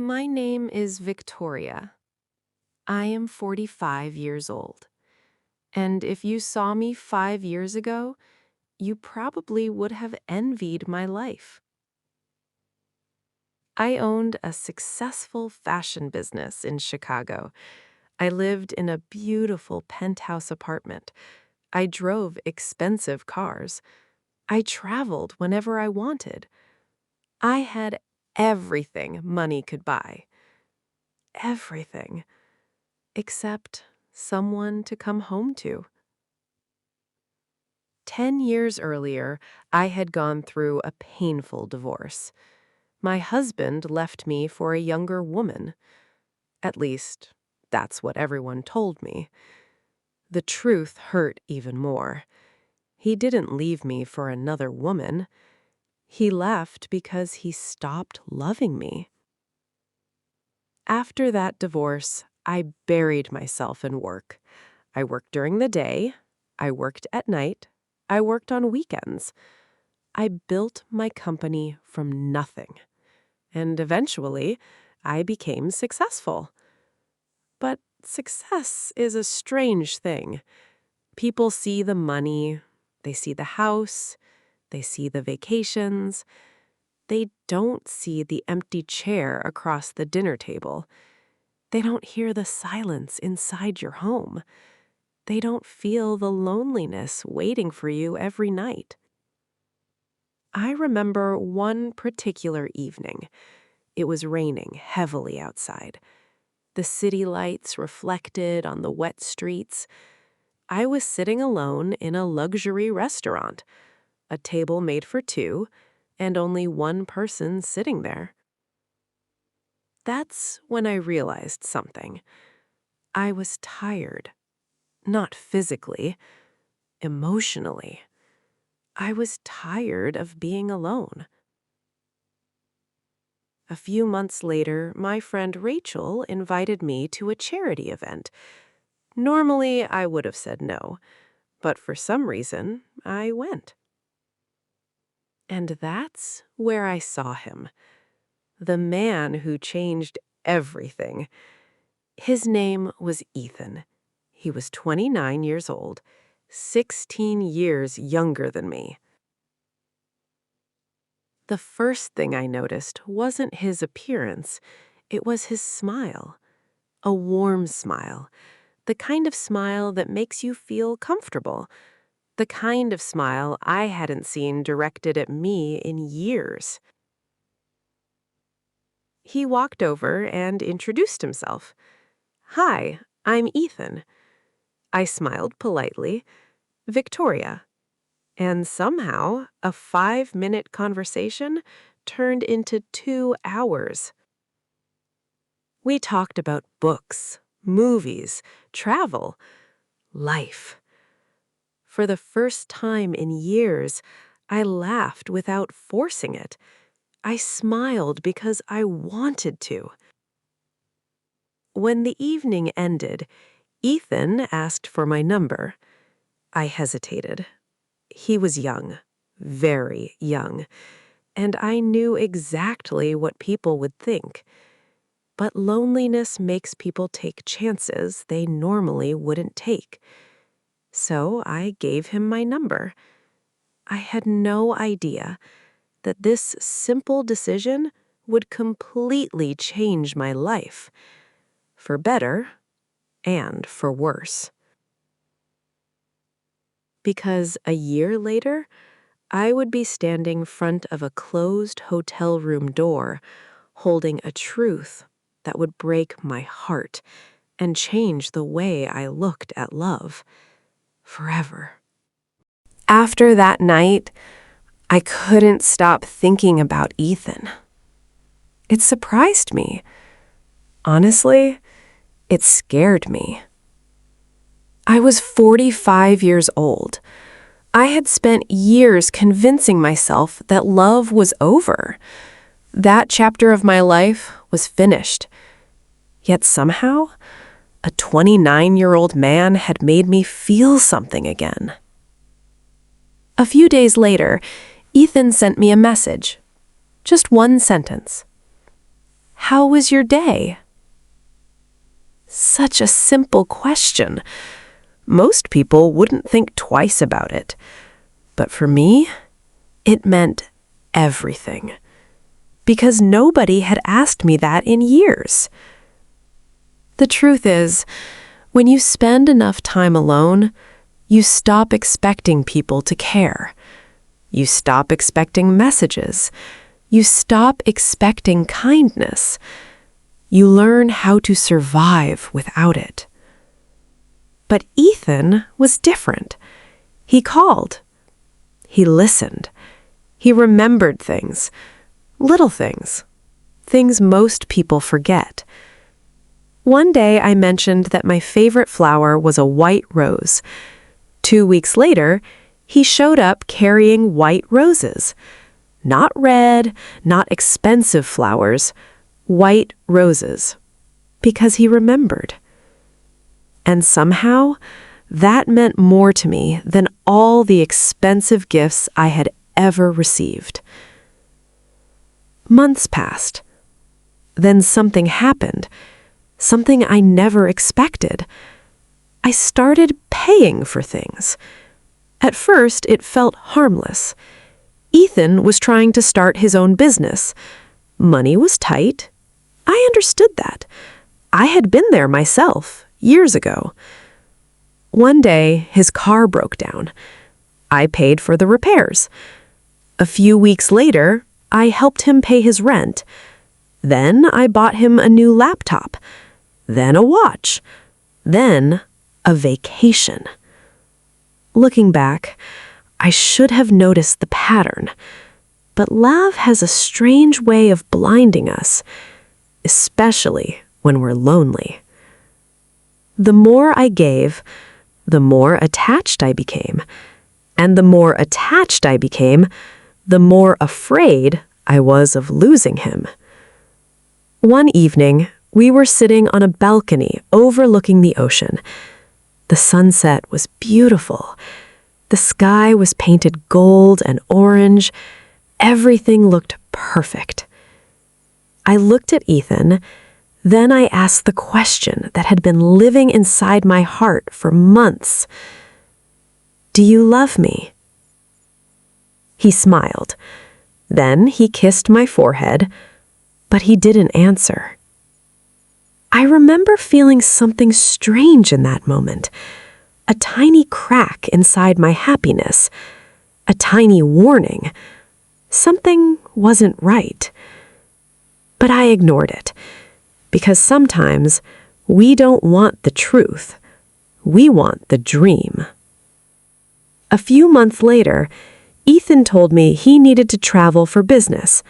My name is Victoria. I am 45 years old. And if you saw me 5 years ago, you probably would have envied my life. I owned a successful fashion business in Chicago. I lived in a beautiful penthouse apartment. I drove expensive cars. I traveled whenever I wanted. I had everything money could buy. Everything. Except someone to come home to. 10 years earlier, I had gone through a painful divorce. My husband left me for a younger woman. At least, that's what everyone told me. The truth hurt even more. He didn't leave me for another woman. He left because he stopped loving me. After that divorce, I buried myself in work. I worked during the day. I worked at night. I worked on weekends. I built my company from nothing. And eventually, I became successful. But success is a strange thing. People see the money, they see the house, they see the vacations. They don't see the empty chair across the dinner table. They don't hear the silence inside your home. They don't feel the loneliness waiting for you every night. I remember one particular evening. It was raining heavily outside. The city lights reflected on the wet streets. I was sitting alone in a luxury restaurant, a table made for two, and only one person sitting there. That's when I realized something. I was tired. Not physically, emotionally. I was tired of being alone. A few months later, my friend Rachel invited me to a charity event. Normally, I would have said no, but for some reason, I went. And that's where I saw him. The man who changed everything. His name was Ethan. He was 29 years old, 16 years younger than me. The first thing I noticed wasn't his appearance, it was his smile. A warm smile. The kind of smile that makes you feel comfortable. The kind of smile I hadn't seen directed at me in years. He walked over and introduced himself. "Hi, I'm Ethan." I smiled politely. "Victoria." And somehow, a 5-minute conversation turned into 2 hours. We talked about books, movies, travel, life. For the first time in years, I laughed without forcing it. I smiled because I wanted to. When the evening ended, Ethan asked for my number. I hesitated. He was young, very young, and I knew exactly what people would think. But loneliness makes people take chances they normally wouldn't take. So I gave him my number. I had no idea that this simple decision would completely change my life, for better and for worse. Because a year later, I would be standing front of a closed hotel room door, holding a truth that would break my heart and change the way I looked at love forever. After that night, I couldn't stop thinking about Ethan. It surprised me. Honestly, it scared me. I was 45 years old. I had spent years convincing myself that love was over. That chapter of my life was finished. Yet somehow, a 29-year-old man had made me feel something again. A few days later, Ethan sent me a message. Just one sentence. "How was your day?" Such a simple question. Most people wouldn't think twice about it. But for me, it meant everything. Because nobody had asked me that in years. The truth is, when you spend enough time alone, you stop expecting people to care. You stop expecting messages. You stop expecting kindness. You learn how to survive without it. But Ethan was different. He called. He listened. He remembered things, little things, things most people forget. One day I mentioned that my favorite flower was a white rose. 2 weeks later, he showed up carrying white roses. Not red, not expensive flowers, white roses. Because he remembered. And somehow, that meant more to me than all the expensive gifts I had ever received. Months passed. Then something happened. Something I never expected. I started paying for things. At first, it felt harmless. Ethan was trying to start his own business. Money was tight. I understood that. I had been there myself, years ago. One day, his car broke down. I paid for the repairs. A few weeks later, I helped him pay his rent. Then I bought him a new laptop. Then a watch. Then a vacation. Looking back, I should have noticed the pattern. But love has a strange way of blinding us, especially when we're lonely. The more I gave, the more attached I became. And the more attached I became, the more afraid I was of losing him. One evening, we were sitting on a balcony overlooking the ocean. The sunset was beautiful. The sky was painted gold and orange. Everything looked perfect. I looked at Ethan. Then I asked the question that had been living inside my heart for months. "Do you love me?" He smiled. Then he kissed my forehead, but he didn't answer. I remember feeling something strange in that moment, a tiny crack inside my happiness, a tiny warning. Something wasn't right. But I ignored it, because sometimes we don't want the truth. We want the dream. A few months later, Ethan told me he needed to travel for business.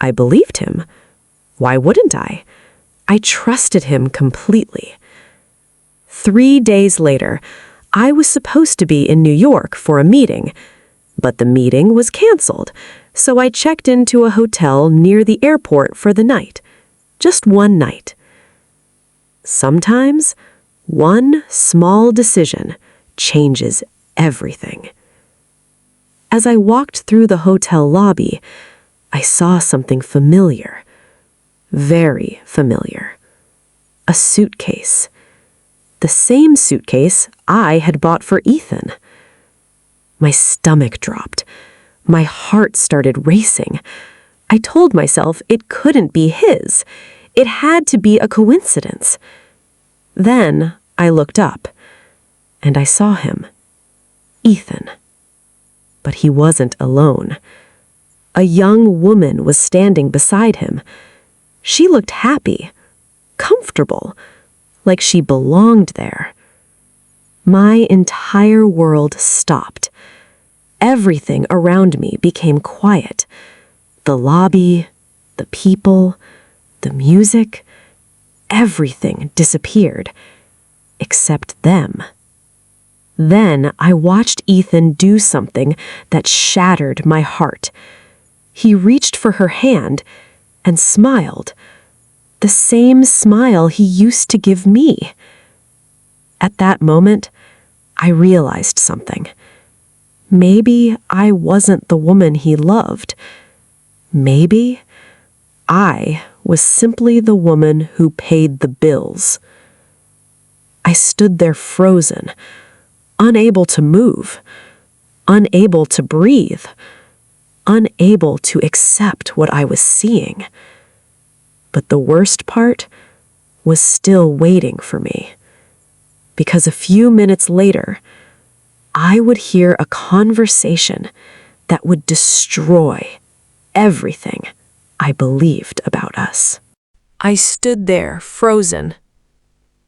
I believed him. Why wouldn't I? I trusted him completely. 3 days later, I was supposed to be in New York for a meeting, but the meeting was canceled, so I checked into a hotel near the airport for the night. Just one night. Sometimes, one small decision changes everything. As I walked through the hotel lobby, I saw something familiar. Very familiar. A suitcase. The same suitcase I had bought for Ethan. My stomach dropped. My heart started racing. I told myself it couldn't be his. It had to be a coincidence. Then I looked up, and I saw him. Ethan. But he wasn't alone. A young woman was standing beside him. She looked happy, comfortable, like she belonged there. My entire world stopped. Everything around me became quiet. The lobby, the people, the music, everything disappeared, except them. Then I watched Ethan do something that shattered my heart. He reached for her hand and smiled. The same smile he used to give me. At that moment, I realized something. Maybe I wasn't the woman he loved. Maybe I was simply the woman who paid the bills. I stood there frozen, unable to move, unable to breathe, unable to accept what I was seeing. But the worst part was still waiting for me, because a few minutes later, I would hear a conversation that would destroy everything I believed about us. I stood there, frozen,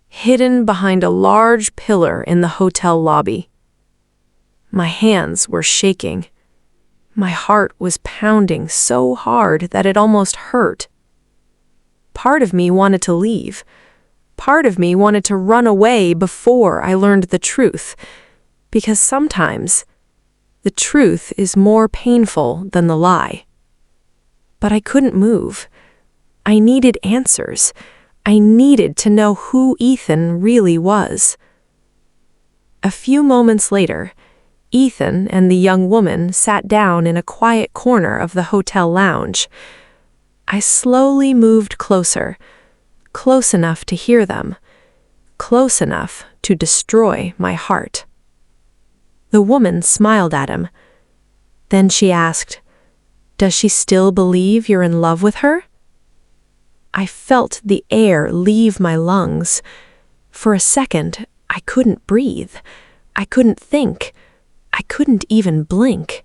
hidden behind a large pillar in the hotel lobby. My hands were shaking. My heart was pounding so hard that it almost hurt. Part of me wanted to leave. Part of me wanted to run away before I learned the truth, because sometimes the truth is more painful than the lie. But I couldn't move. I needed answers. I needed to know who Ethan really was. A few moments later, Ethan and the young woman sat down in a quiet corner of the hotel lounge. I slowly moved closer, close enough to hear them, close enough to destroy my heart. The woman smiled at him. Then she asked, "Does she still believe you're in love with her?" I felt the air leave my lungs. For a second, I couldn't breathe. I couldn't think. I couldn't even blink.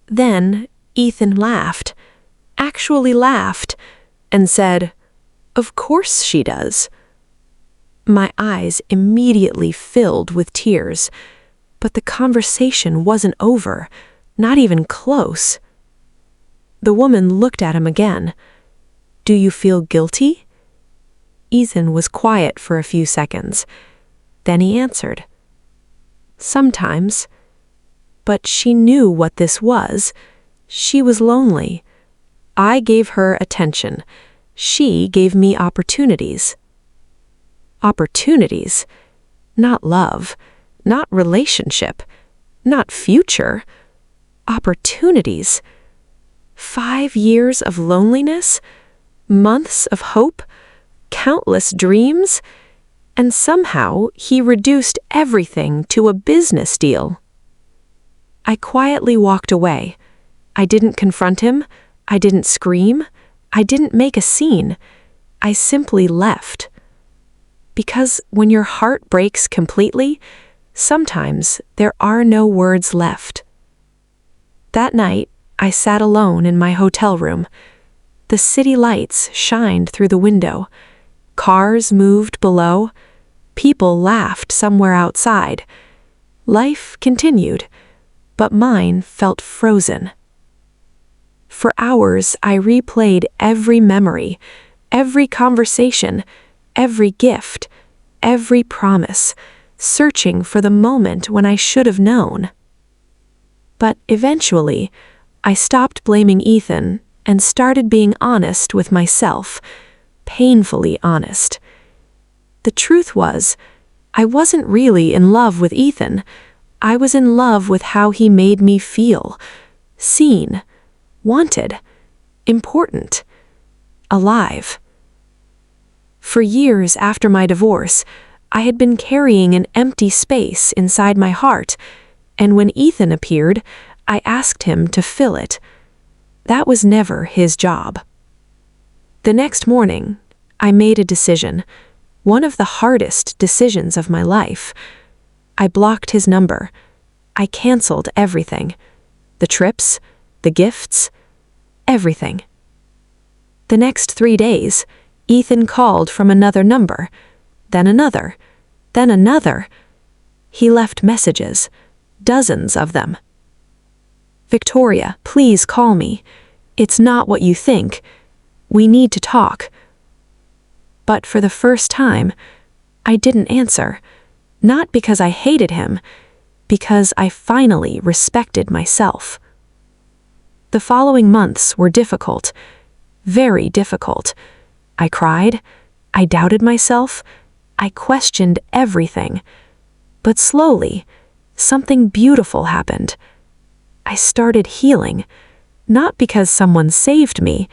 Then Ethan laughed, actually laughed, and said, "Of course she does." My eyes immediately filled with tears, but the conversation wasn't over, not even close. The woman looked at him again. "Do you feel guilty?" Ethan was quiet for a few seconds. Then he answered, "Sometimes." But she knew what this was. She was lonely. I gave her attention. She gave me opportunities. Opportunities, not love, not relationship, not future. Opportunities. 5 years of loneliness, months of hope, countless dreams, and somehow he reduced everything to a business deal. I quietly walked away. I didn't confront him. I didn't scream. I didn't make a scene. I simply left. Because when your heart breaks completely, sometimes there are no words left. That night, I sat alone in my hotel room. The city lights shined through the window. Cars moved below. People laughed somewhere outside. Life continued, but mine felt frozen. For hours, I replayed every memory, every conversation, every gift, every promise, searching for the moment when I should have known. But eventually, I stopped blaming Ethan and started being honest with myself, painfully honest. The truth was, I wasn't really in love with Ethan. I was in love with how he made me feel, seen, wanted, important, alive. For years after my divorce, I had been carrying an empty space inside my heart, and when Ethan appeared, I asked him to fill it. That was never his job. The next morning, I made a decision, one of the hardest decisions of my life. I blocked his number. I canceled everything. The trips, the gifts, everything. The next 3 days, Ethan called from another number, then another, then another. He left messages, dozens of them. "Victoria, please call me. It's not what you think. We need to talk." But for the first time, I didn't answer, not because I hated him, because I finally respected myself. The following months were difficult, very difficult. I cried, I doubted myself, I questioned everything. But slowly, something beautiful happened. I started healing, not because someone saved me,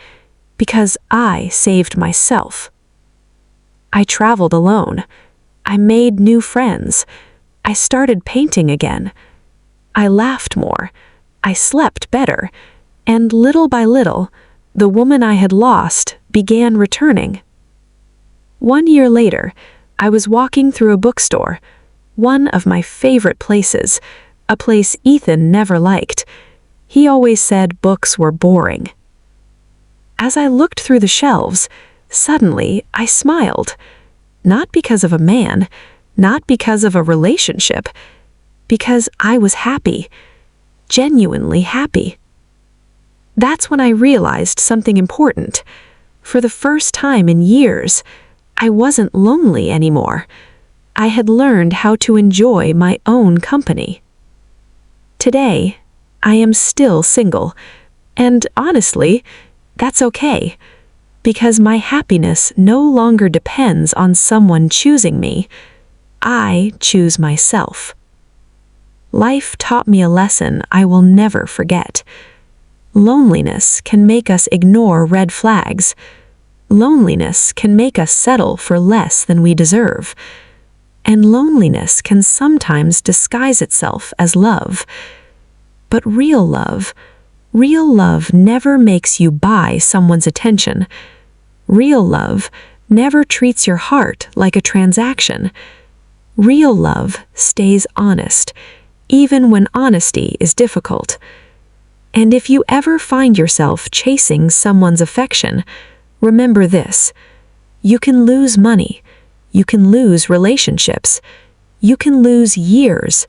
Because I saved myself. I traveled alone. I made new friends. I started painting again. I laughed more. I slept better. And little by little, the woman I had lost began returning. 1 year later, I was walking through a bookstore, one of my favorite places, a place Ethan never liked. He always said books were boring. As I looked through the shelves, suddenly I smiled. Not because of a man, not because of a relationship, because I was happy, genuinely happy. That's when I realized something important. For the first time in years, I wasn't lonely anymore. I had learned how to enjoy my own company. Today, I am still single, and honestly, that's okay, because my happiness no longer depends on someone choosing me. I choose myself. Life taught me a lesson I will never forget. Loneliness can make us ignore red flags. Loneliness can make us settle for less than we deserve. And loneliness can sometimes disguise itself as love. But real love never makes you buy someone's attention. Real love never treats your heart like a transaction. Real love stays honest, even when honesty is difficult. And if you ever find yourself chasing someone's affection, remember this: you can lose money, you can lose relationships, you can lose years,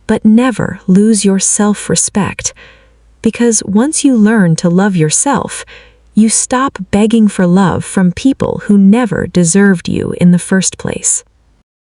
but never lose your self-respect. Because once you learn to love yourself, you stop begging for love from people who never deserved you in the first place.